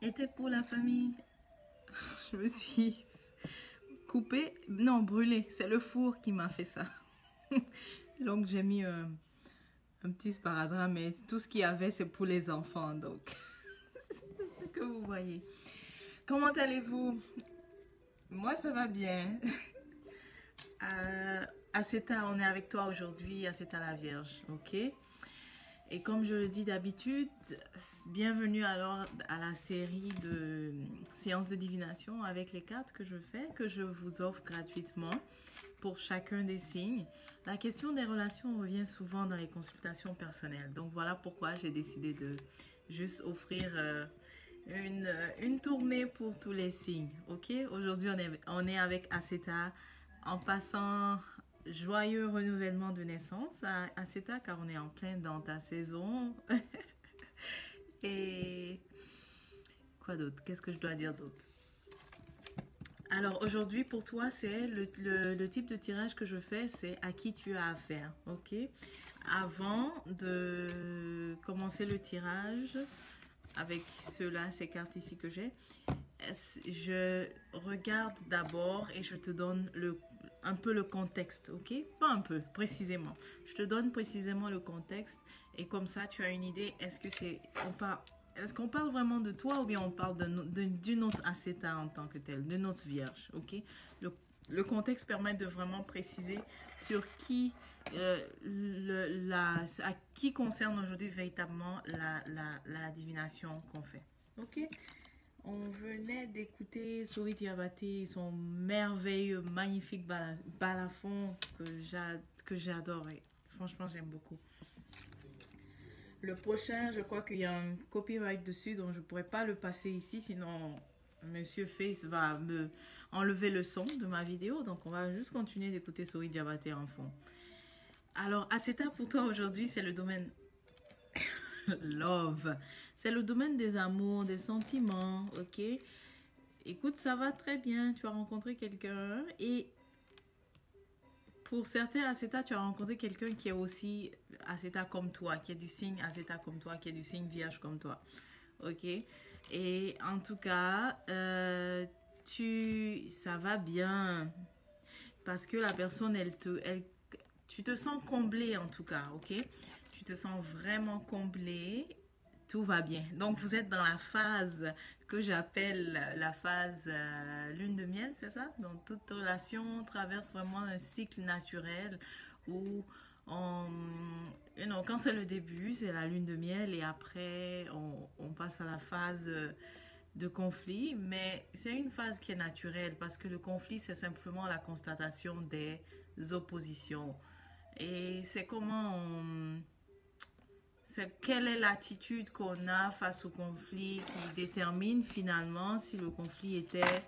était pour la famille. Je me suis coupée, non, brûlée. C'est le four qui m'a fait ça. Donc j'ai mis un petit sparadrap, mais tout ce qu'il y avait, c'est pour les enfants. Donc, c'est ce que vous voyez. Comment allez-vous? Moi, ça va bien. Aceta, on est avec toi aujourd'hui, Aceta la Vierge, ok? Et comme je le dis d'habitude, bienvenue alors à la série de séances de divination avec les cartes que je fais, que je vous offre gratuitement pour chacun des signes. La question des relations revient souvent dans les consultations personnelles. Donc voilà pourquoi j'ai décidé de juste offrir une tournée pour tous les signes. Ok, aujourd'hui on est avec Aceta en passant joyeux renouvellement de naissance à Aceta car on est en plein dans ta saison. Et quoi d'autre? Qu'est-ce que je dois dire d'autre? Alors aujourd'hui pour toi c'est le type de tirage que je fais, c'est à qui tu as affaire, ok? Avant de commencer le tirage avec ceux-là, ces cartes ici que j'ai, je regarde d'abord et je te donne un peu le contexte, ok? Pas un peu, précisément. Je te donne précisément le contexte et comme ça tu as une idée, est-ce qu'on parle vraiment de toi ou bien on parle d'une autre Aceta en tant que telle, d'une autre vierge, ok? Le contexte permet de vraiment préciser sur qui, à qui concerne aujourd'hui véritablement la divination qu'on fait, ok? On venait d'écouter Sori Diabaté, son merveilleux, magnifique balafon que j'ai adoré. Franchement, j'aime beaucoup. Le prochain, je crois qu'il y a un copyright dessus, donc je ne pourrais pas le passer ici, sinon Monsieur Face va me enlever le son de ma vidéo. Donc on va juste continuer d'écouter Sori Diabaté en fond. Alors, Aceta pour toi aujourd'hui, c'est le domaine love. C'est le domaine des amours, des sentiments, ok? Écoute, ça va très bien. Tu as rencontré quelqu'un et pour certains Aceta, tu as rencontré quelqu'un qui est aussi Aceta comme toi, qui est du signe Aceta comme toi, qui est du signe Vierge comme toi. Ok? Et en tout cas, ça va bien. Parce que la personne, tu te sens comblé en tout cas, ok? Tu te sens vraiment comblé. Tout va bien. Donc, vous êtes dans la phase que j'appelle la phase lune de miel, c'est ça? Donc, toute relation traverse vraiment un cycle naturel où quand c'est le début, c'est la lune de miel et après, on passe à la phase de conflit. Mais c'est une phase qui est naturelle parce que le conflit, c'est simplement la constatation des oppositions. Et c'est quelle est l'attitude qu'on a face au conflit qui détermine finalement si le conflit était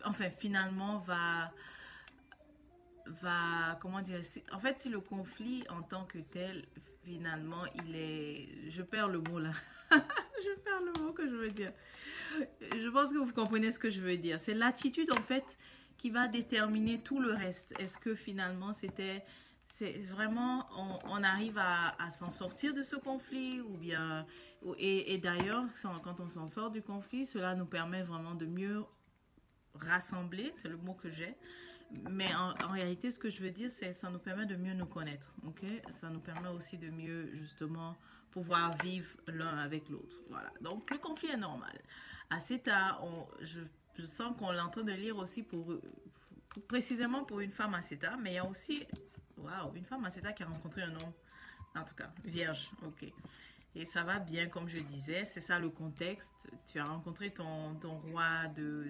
enfin finalement comment dire, en fait si le conflit en tant que tel finalement je perds le mot là. Je perds le mot que je veux dire. Je pense que vous comprenez ce que je veux dire. C'est l'attitude en fait qui va déterminer tout le reste. Est-ce que finalement c'est vraiment, on arrive à s'en sortir de ce conflit ou bien, et d'ailleurs, quand on s'en sort du conflit, cela nous permet vraiment de mieux rassembler, c'est le mot que j'ai. Mais en réalité, ce que je veux dire, c'est ça nous permet de mieux nous connaître, ok? Ça nous permet aussi de mieux, justement, pouvoir vivre l'un avec l'autre. Voilà. Donc, le conflit est normal. Assez tard, je sens qu'on est en train de lire aussi précisément pour une femme Aceta, mais il y a aussi, waouh, une femme Aceta qui a rencontré un homme, en tout cas, vierge, ok. Et ça va bien, comme je disais, c'est ça le contexte. Tu as rencontré ton roi de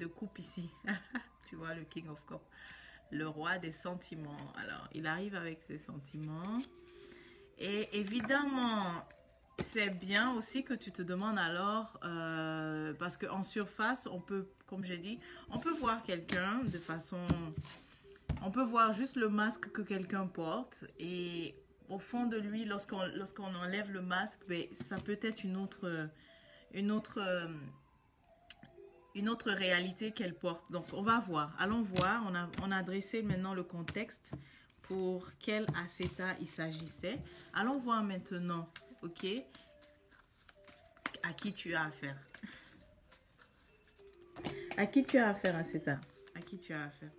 coupe ici. Tu vois, le King of Cup. Le roi des sentiments. Alors, il arrive avec ses sentiments. Et évidemment, c'est bien aussi que tu te demandes alors, parce qu'en surface, on peut, comme j'ai dit, on peut voir quelqu'un de façon... On peut voir juste le masque que quelqu'un porte et au fond de lui, lorsqu'on enlève le masque, ben, ça peut être une autre réalité qu'elle porte. Donc, on va voir. Allons voir. On a dressé maintenant le contexte pour quel Aseta il s'agissait. Allons voir maintenant, ok, à qui tu as affaire. À qui tu as affaire, Aseta? À qui tu as affaire?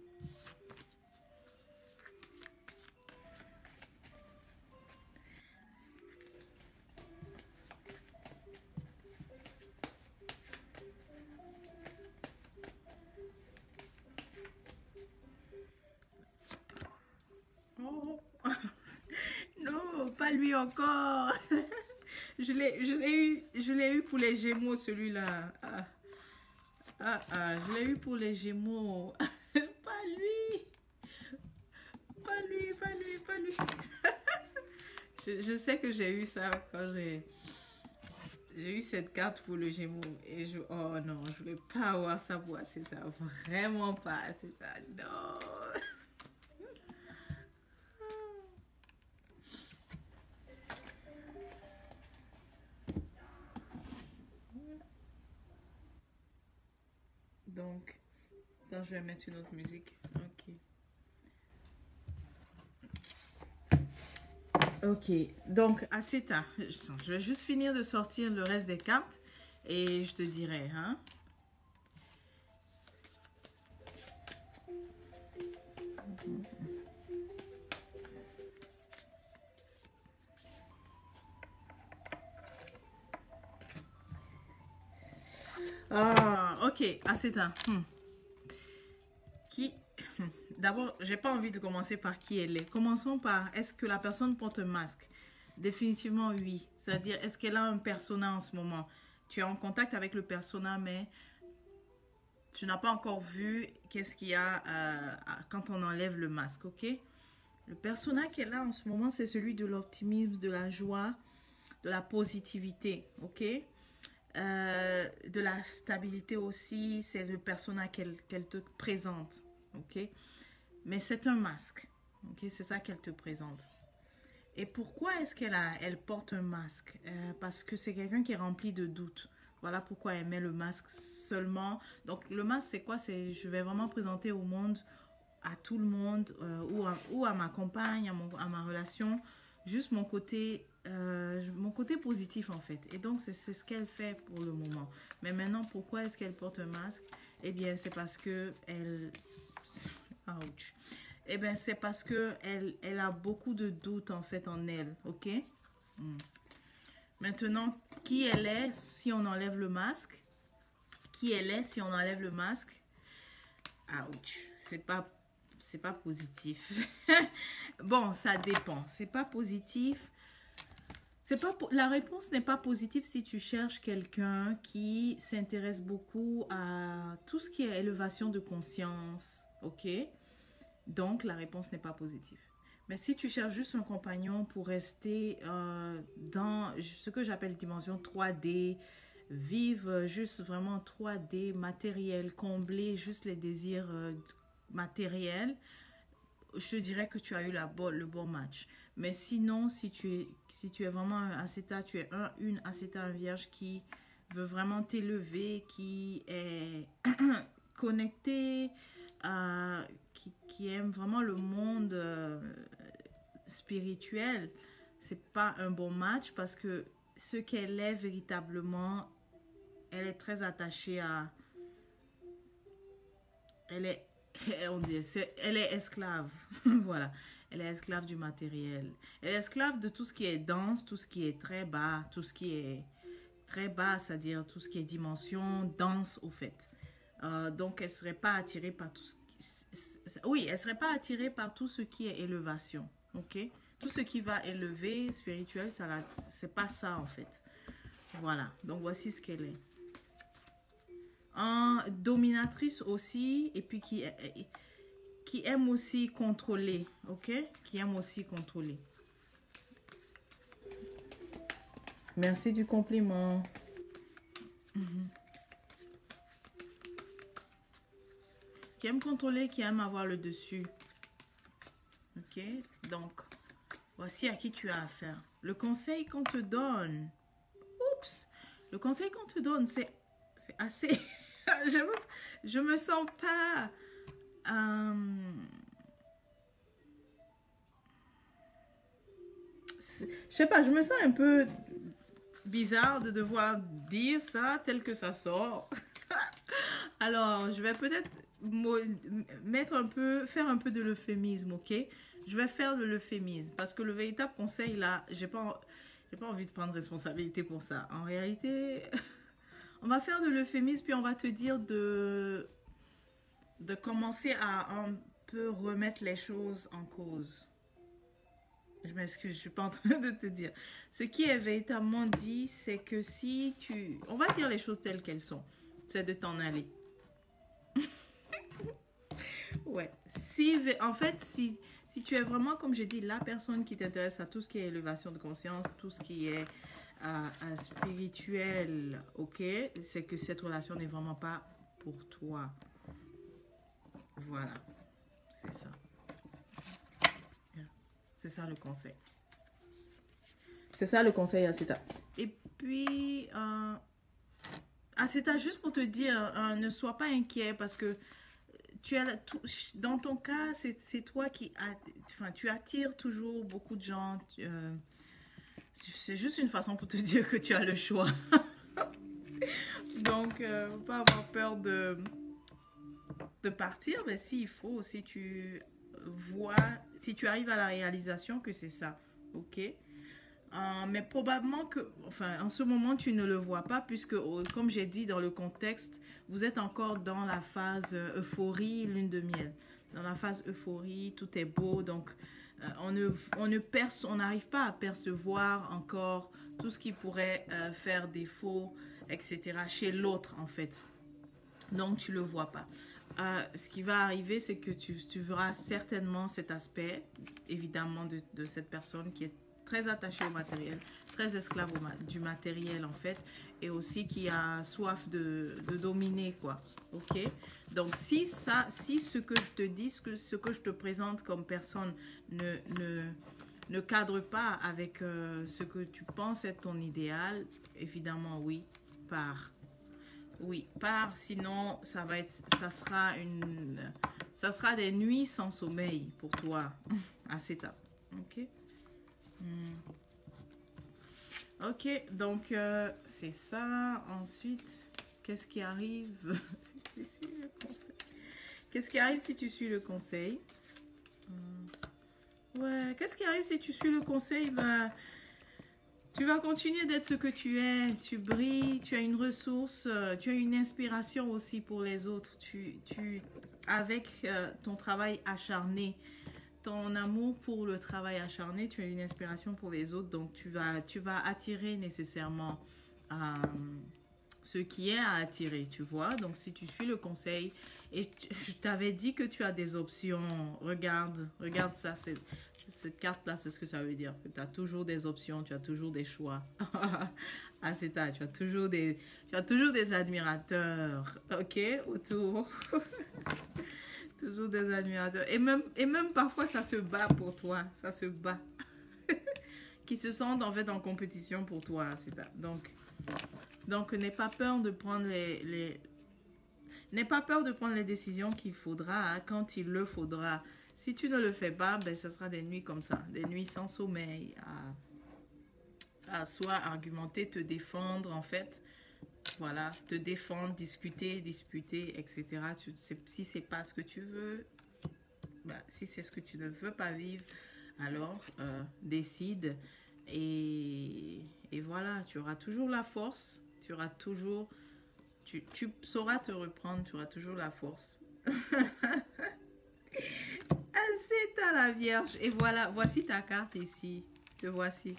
Oh. Non, pas lui encore. Je l'ai eu pour les Gémeaux, celui-là. Je l'ai eu pour les Gémeaux. Pas lui. Pas lui, pas lui, pas lui. Je sais que j'ai eu ça quand j'ai eu cette carte pour le Gémeaux. Et oh non, je voulais pas avoir ça pour Aseta. Vraiment pas Aseta. Non. Donc, attends, je vais mettre une autre musique. Ok. Ok, donc Aseta, je vais juste finir de sortir le reste des cartes et je te dirai, hein. Ah, ok, Aseta. Qui... D'abord, j'ai pas envie de commencer par qui elle est. Commençons par, est-ce que la personne porte un masque? Définitivement oui. C'est-à-dire, est-ce qu'elle a un persona en ce moment? Tu es en contact avec le persona, mais tu n'as pas encore vu qu'est-ce qu'il y a quand on enlève le masque, ok? Le persona qu'elle a en ce moment, c'est celui de l'optimisme, de la joie, de la positivité, ok? De la stabilité aussi, c'est le persona qu'elle te présente, ok? Mais c'est un masque, ok? C'est ça qu'elle te présente. Et pourquoi est-ce elle porte un masque? Parce que c'est quelqu'un qui est rempli de doutes. Voilà pourquoi elle met le masque seulement. Donc le masque, c'est quoi? C'est je vais vraiment présenter au monde, à tout le monde, ou à ma compagne, à ma relation, juste mon côté positif en fait. Et donc c'est ce qu'elle fait pour le moment. Mais maintenant, pourquoi est-ce qu'elle porte un masque? Eh bien, c'est parce que elle... Ouch. Eh bien, c'est parce que elle a beaucoup de doutes en fait en elle, ok? Maintenant, qui elle est si on enlève le masque? Qui elle est si on enlève le masque? Ouch, c'est pas positif. Bon, ça dépend. C'est pas positif. La réponse n'est pas positive si tu cherches quelqu'un qui s'intéresse beaucoup à tout ce qui est élévation de conscience, ok? Donc, la réponse n'est pas positive. Mais si tu cherches juste un compagnon pour rester dans ce que j'appelle dimension 3D, vivre juste vraiment 3D, matériel, combler juste les désirs matériels, je te dirais que tu as eu le bon match. Mais sinon, si tu es vraiment un Aseta, tu es une Aseta, un vierge qui veut vraiment t'élever, qui est connecté, qui aime vraiment le monde spirituel, c'est pas un bon match parce que ce qu'elle est véritablement, elle est très attachée à... Elle est elle est esclave. Voilà. Elle est esclave du matériel. Elle est esclave de tout ce qui est dense, tout ce qui est très bas, tout ce qui est très bas, c'est-à-dire tout ce qui est dimension dense au fait. Donc, elle ne serait pas attirée par tout ce qui... Oui, elle ne serait pas attirée par tout ce qui est élévation. Ok? Tout ce qui va élever, spirituel, c'est pas ça en fait. Voilà. Donc, voici ce qu'elle est. Dominatrice aussi, et puis qui aime aussi contrôler, ok? Qui aime aussi contrôler. Merci du compliment. Qui aime contrôler, qui aime avoir le dessus. Ok? Donc, voici à qui tu as affaire. Le conseil qu'on te donne. Oups! Le conseil qu'on te donne, c'est assez... je me sens pas... Je sais pas, je me sens un peu bizarre de devoir dire ça tel que ça sort. Alors, je vais peut-être faire un peu de l'euphémisme, ok? Je vais faire de l'euphémisme parce que le véritable conseil là, j'ai pas envie de prendre responsabilité pour ça. En réalité, on va faire de l'euphémisme puis on va te dire de commencer à un peu remettre les choses en cause. Je m'excuse, je suis pas en train de te dire. Ce qui est véritablement dit, c'est que si tu... On va dire les choses telles qu'elles sont. C'est de t'en aller. Ouais. En fait, si tu es vraiment, comme j'ai dit, la personne qui t'intéresse à tout ce qui est élévation de conscience, tout ce qui est spirituel, ok, c'est que cette relation n'est vraiment pas pour toi. Voilà. C'est ça. C'est ça le conseil. C'est ça le conseil, Aseta. Et puis, Aseta, juste pour te dire, ne sois pas inquiet parce que dans ton cas, c'est toi tu attires toujours beaucoup de gens. C'est juste une façon pour te dire que tu as le choix. Donc, faut pas avoir peur de partir, mais s'il faut, si tu arrives à la réalisation que c'est ça, ok? Mais probablement que, en ce moment, tu ne le vois pas puisque, comme j'ai dit dans le contexte, vous êtes encore dans la phase euphorie, lune de miel. Dans la phase euphorie, tout est beau, donc on n'arrive pas à percevoir encore tout ce qui pourrait faire défaut, etc. chez l'autre, en fait. Donc, tu ne le vois pas. Ce qui va arriver, c'est que tu verras certainement cet aspect, évidemment, de cette personne qui est très attachée au matériel, très esclave du matériel, en fait, et aussi qui a soif de dominer, quoi. Ok? Donc, si ce que je te dis, ce que je te présente comme personne ne cadre pas avec ce que tu penses être ton idéal, évidemment, oui, pars. Oui, pars, sinon ça sera des nuits sans sommeil pour toi à cette étape. Ok. Ok, donc c'est ça. Ensuite, qu'est-ce qui arrive si tu suis le conseil? Qu'est-ce qui arrive si tu suis le conseil? Ouais, qu'est-ce qui arrive si tu suis le conseil? Tu vas continuer d'être ce que tu es, tu brilles, tu as une ressource, tu as une inspiration aussi pour les autres. Avec ton travail acharné, ton amour pour le travail acharné, tu as une inspiration pour les autres. Donc, tu vas attirer nécessairement ce qui est à attirer, tu vois. Donc, si tu suis le conseil, et je t'avais dit que tu as des options, regarde ça, cette carte-là, c'est ce que ça veut dire. Que tu as toujours des options, tu as toujours des choix. Ah, c'est ça, tu as toujours des admirateurs, ok, autour. Toujours des admirateurs. Et même parfois, ça se bat pour toi. Ça se bat. Qui se sentent en fait en compétition pour toi, c'est ça. Donc n'aie pas peur de prendre n'aie pas peur de prendre les décisions qu'il faudra quand il le faudra. Si tu ne le fais pas, ben, ce sera des nuits comme ça, des nuits sans sommeil, à soit argumenter, te défendre en fait, voilà, te défendre, discuter, etc. Si c'est pas ce que tu veux, ben, si c'est ce que tu ne veux pas vivre, alors décide et voilà, tu auras toujours la force, tu sauras te reprendre, tu auras toujours la force. C'est à la Vierge. Et voilà, voici ta carte ici. Te voici.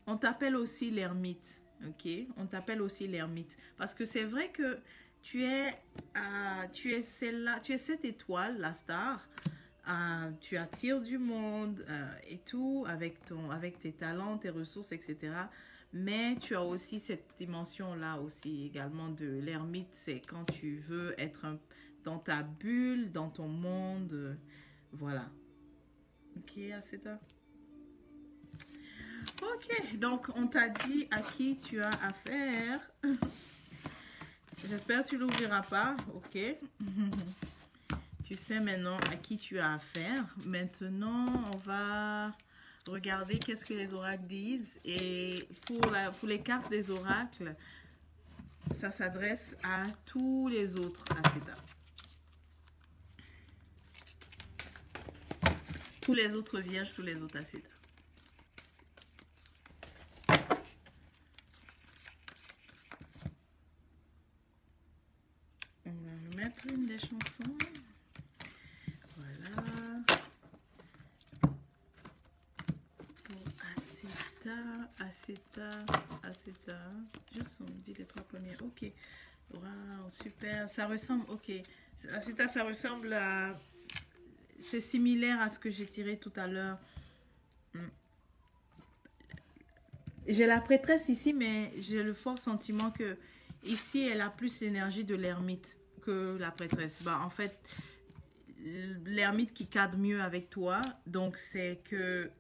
On t'appelle aussi l'ermite. Ok? On t'appelle aussi l'ermite. Parce que c'est vrai que tu es celle-là, tu es cette étoile, la star. Tu attires du monde et tout avec tes talents, tes ressources, etc. Mais tu as aussi cette dimension-là aussi également de l'ermite. C'est quand tu veux être dans ta bulle, dans ton monde. Voilà. Ok, Aseta. Ok, donc on t'a dit à qui tu as affaire. J'espère que tu l'ouvriras pas. Ok. Tu sais maintenant à qui tu as affaire. Maintenant, on va regarder qu'est-ce que les oracles disent. Et pour les cartes des oracles, ça s'adresse à tous les autres Ascétas. Tous les autres vierges, tous les autres Ascétas. On va mettre une des chansons. Voilà. Ascéta. Juste on dit les trois premiers. Ok. Wow, super. Ça ressemble. Ok. Ascéta, ça ressemble à. C'est similaire à ce que j'ai tiré tout à l'heure. J'ai la prêtresse ici, mais j'ai le fort sentiment que ici, elle a plus l'énergie de l'ermite que la prêtresse. Bah, en fait, l'ermite qui cadre mieux avec toi. Donc, c'est que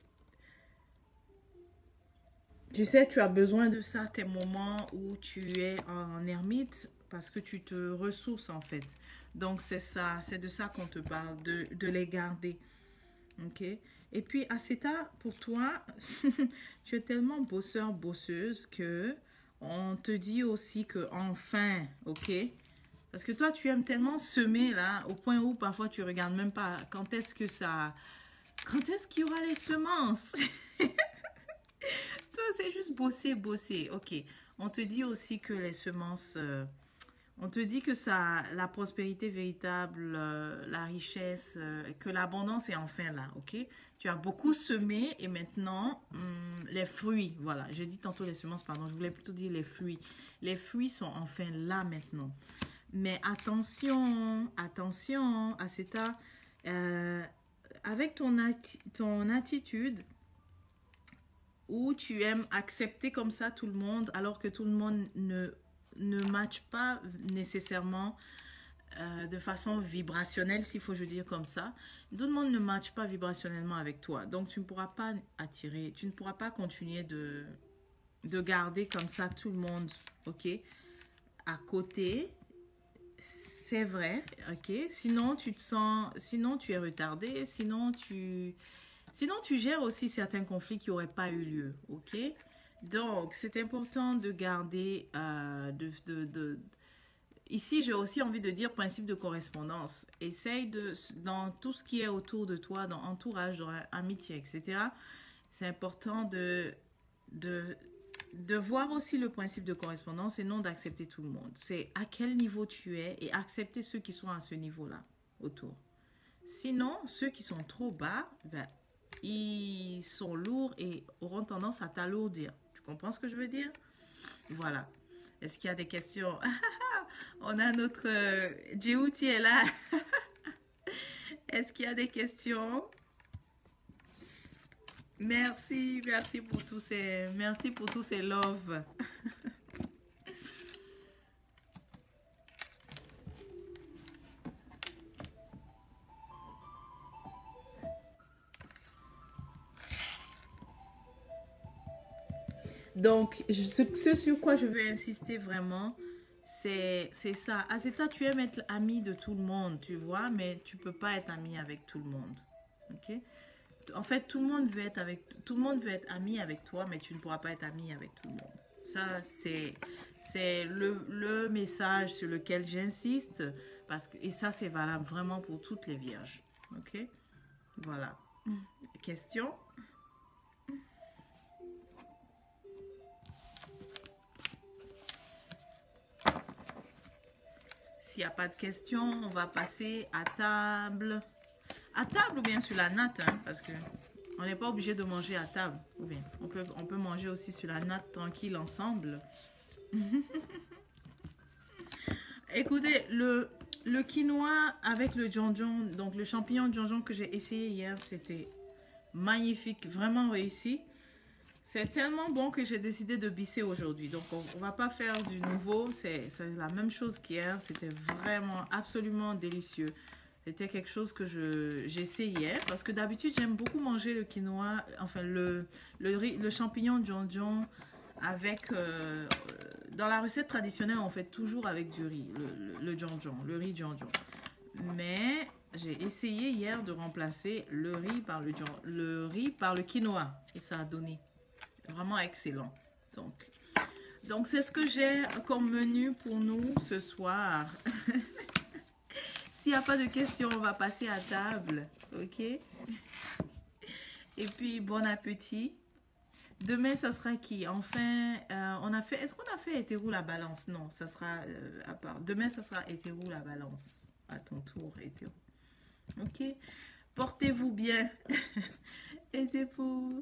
tu sais, tu as besoin de ça, tes moments où tu es en ermite, parce que tu te ressources en fait. Donc, c'est ça, c'est de ça qu'on te parle, de les garder. Ok? Et puis, Ascéta, pour toi, tu es tellement bosseur, bosseuse que on te dit aussi que enfin, ok? Parce que toi, tu aimes tellement semer là, au point où parfois tu regardes même pas quand est-ce que ça... Quand est-ce qu'il y aura les semences? Toi, c'est juste bosser, bosser. Ok. On te dit aussi que les semences... on te dit que ça, la prospérité véritable, la richesse, que l'abondance est enfin là, ok? Tu as beaucoup semé et maintenant, les fruits, voilà. J'ai dit tantôt les semences, pardon, je voulais plutôt dire les fruits. Les fruits sont enfin là maintenant. Mais attention, attention, Ascéta, avec ton attitude où tu aimes accepter comme ça tout le monde, alors que tout le monde ne matche pas nécessairement de façon vibrationnelle, s'il faut je dire comme ça. Tout le monde ne matche pas vibrationnellement avec toi. Donc, tu ne pourras pas attirer, tu ne pourras pas continuer de garder comme ça tout le monde, ok, à côté. C'est vrai, ok. Sinon, tu te sens, sinon tu es retardé, sinon tu gères aussi certains conflits qui n'auraient pas eu lieu, ok. Donc, c'est important de garder, ici, j'ai aussi envie de dire principe de correspondance. Essaye dans tout ce qui est autour de toi, dans entourage, dans amitié, etc. C'est important de voir aussi le principe de correspondance et non d'accepter tout le monde. C'est à quel niveau tu es et accepter ceux qui sont à ce niveau-là autour. Sinon, ceux qui sont trop bas, ben, ils sont lourds et auront tendance à t'alourdir. Tu comprends ce que je veux dire? Voilà. Est-ce qu'il y a des questions? On a notre Djewuti est là. Est-ce qu'il y a des questions? Merci, merci pour tous ces loves. Donc, ce sur quoi je veux insister vraiment, c'est ça. Ascéta, tu aimes être ami de tout le monde, tu vois, mais tu peux pas être ami avec tout le monde. Ok? En fait, tout le monde veut être ami avec toi, mais tu ne pourras pas être ami avec tout le monde. Ça, c'est le message sur lequel j'insiste, et ça, c'est valable vraiment pour toutes les vierges. Ok? Voilà. Question? S'il n'y a pas de questions, on va passer à table. À table ou bien sur la natte, hein, parce que on n'est pas obligé de manger à table. Ou bien, on peut manger aussi sur la natte tranquille ensemble. Écoutez, le quinoa avec le djonjon, donc le champignon djonjon que j'ai essayé hier, c'était magnifique, vraiment réussi. C'est tellement bon que j'ai décidé de bisser aujourd'hui. Donc, on va pas faire du nouveau. C'est la même chose qu'hier. C'était vraiment absolument délicieux. C'était quelque chose que j'essayais parce que d'habitude, j'aime beaucoup manger le quinoa, enfin le champignon djonjon avec... dans la recette traditionnelle, on fait toujours avec du riz, le djonjon, le riz djonjon. Mais j'ai essayé hier de remplacer le riz par le quinoa. Et ça a donné vraiment excellent. Donc c'est ce que j'ai comme menu pour nous ce soir. S'il n'y a pas de questions, on va passer à table. Ok? Et puis, bon appétit. Demain, ça sera qui? Enfin, est-ce qu'on a fait hétéro la balance? Non, ça sera à part. Demain, ça sera hétéro la balance. À ton tour, hétéro. Ok? Portez-vous bien. Et pour